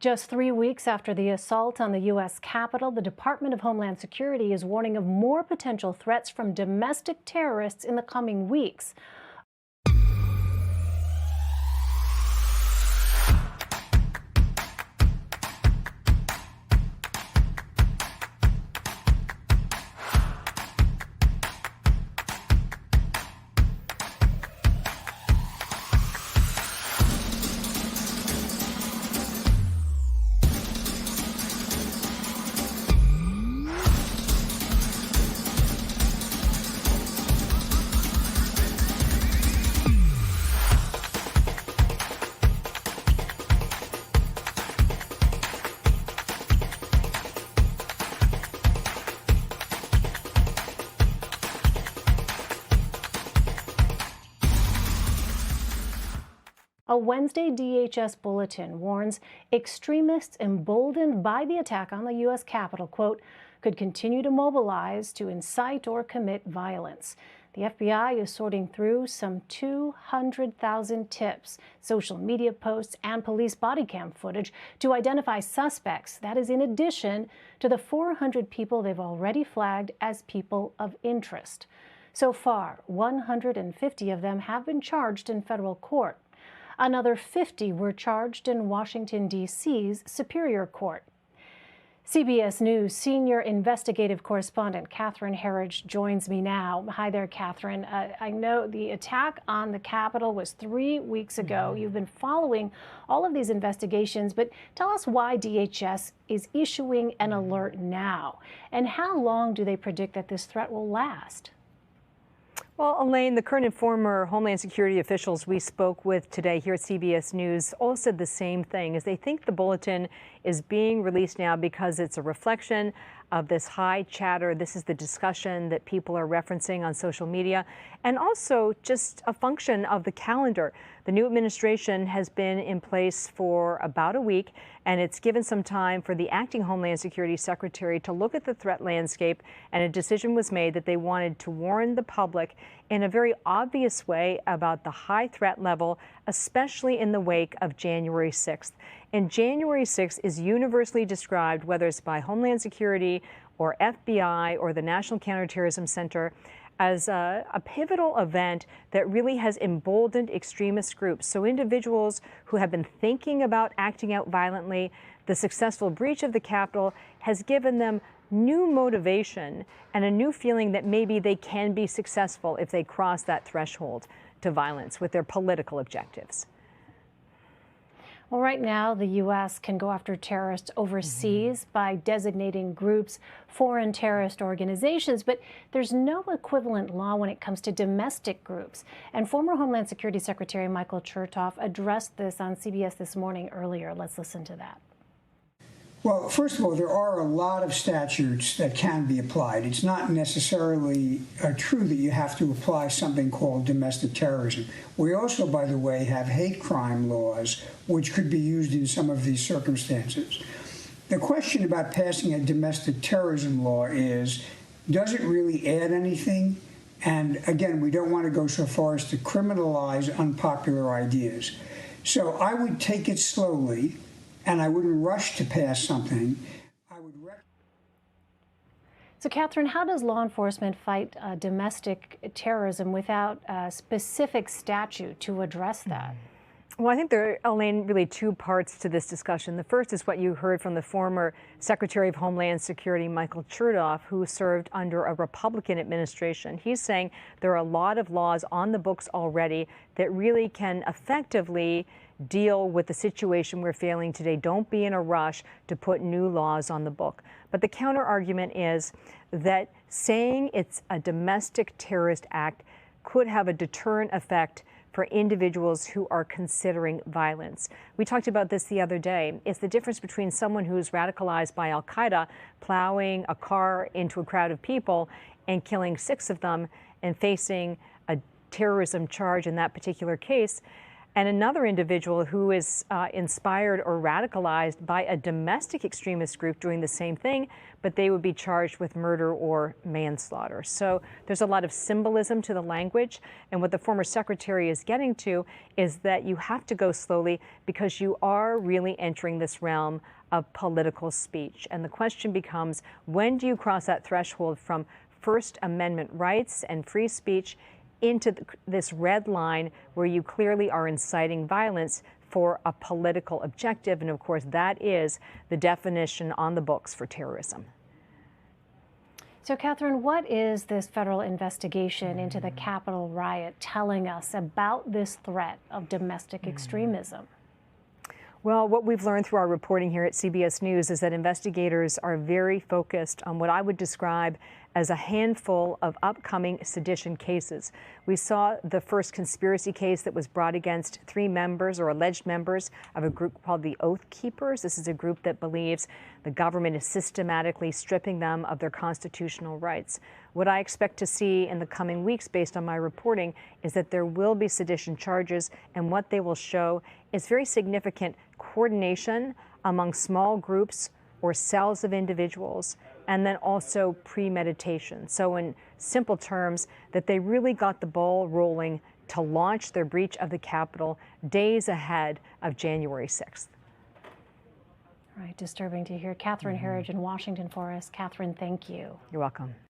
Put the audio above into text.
Just 3 weeks after the assault on the U.S. Capitol, the Department of Homeland Security is warning of more potential threats from domestic terrorists in the coming weeks. A Wednesday DHS bulletin warns extremists emboldened by the attack on the U.S. Capitol, quote, could continue to mobilize to incite or commit violence. The FBI is sorting through some 200,000 tips, social media posts, and police body cam footage to identify suspects. That is in addition to the 400 people they've already flagged as people of interest. So far, 150 of them have been charged in federal court. Another 50 were charged in Washington, D.C.'s Superior Court. CBS News senior investigative correspondent Catherine Herridge joins me now. Hi there, Catherine. I know the attack on the Capitol was 3 weeks ago. You've been following all of these investigations, but tell us why DHS is issuing an alert now, and how long do they predict that this threat will last? Well, Elaine, the current and former Homeland Security officials we spoke with today here at CBS News all said the same thing, as they think the bulletin is being released now because it's a reflection of this high chatter. This is the discussion that people are referencing on social media, and also just a function of the calendar. The new administration has been in place for about a week, and it's given some time for the acting Homeland Security Secretary to look at the threat landscape, and a decision was made that they wanted to warn the public in a very obvious way about the high threat level, especially in the wake of January 6th. And January 6th is universally described, whether it's by Homeland Security or FBI or the National Counterterrorism Center, as a pivotal event that really has emboldened extremist groups. So individuals who have been thinking about acting out violently, the successful breach of the Capitol has given them new motivation and a new feeling that maybe they can be successful if they cross that threshold to violence with their political objectives. Well, right now, the U.S. can go after terrorists overseas by designating groups foreign terrorist organizations, but there's no equivalent law when it comes to domestic groups. And former Homeland Security Secretary Michael Chertoff addressed this on CBS This Morning earlier. Let's listen to that. Well, first of all, there are a lot of statutes that can be applied. It's not necessarily true that you have to apply something called domestic terrorism. We also, by the way, have hate crime laws, which could be used in some of these circumstances. The question about passing a domestic terrorism law is, does it really add anything? And again, we don't want to go so far as to criminalize unpopular ideas. So I would take it slowly, and I wouldn't rush to pass something. So, Catherine, how does law enforcement fight domestic terrorism without a specific statute to address that? Well, I think there are, Elaine, really two parts to this discussion. The first is what you heard from the former Secretary of Homeland Security, Michael Chertoff, who served under a Republican administration. He's saying there are a lot of laws on the books already that really can effectively deal with the situation we're feeling today. Don't be in a rush to put new laws on the book. But the counter argument is that saying it's a domestic terrorist act could have a deterrent effect for individuals who are considering violence. We talked about this the other day. It's the difference between someone who's radicalized by al-Qaeda plowing a car into a crowd of people and killing 6 of them and facing a terrorism charge in that particular case, and another individual who is inspired or radicalized by a domestic extremist group doing the same thing, but they would be charged with murder or manslaughter. So there's a lot of symbolism to the language, and what the former secretary is getting to is that you have to go slowly because you are really entering this realm of political speech. And the question becomes, when do you cross that threshold from First Amendment rights and free speech into this red line where you clearly are inciting violence for a political objective? And of course, that is the definition on the books for terrorism. So, Catherine, what is this federal investigation into the Capitol riot telling us about this threat of domestic extremism? Well, what we've learned through our reporting here at CBS News is that investigators are very focused on what I would describe as a handful of upcoming sedition cases. We saw the first conspiracy case that was brought against 3 members or alleged members of a group called the Oath Keepers. This is a group that believes the government is systematically stripping them of their constitutional rights. What I expect to see in the coming weeks, based on my reporting, is that there will be sedition charges, and what they will show is very significant coordination among small groups or cells of individuals, and then also premeditation. So in simple terms, that they really got the ball rolling to launch their breach of the Capitol days ahead of January 6th. Right, disturbing to hear. Catherine Herridge in Washington for us. Catherine, thank you. You're welcome.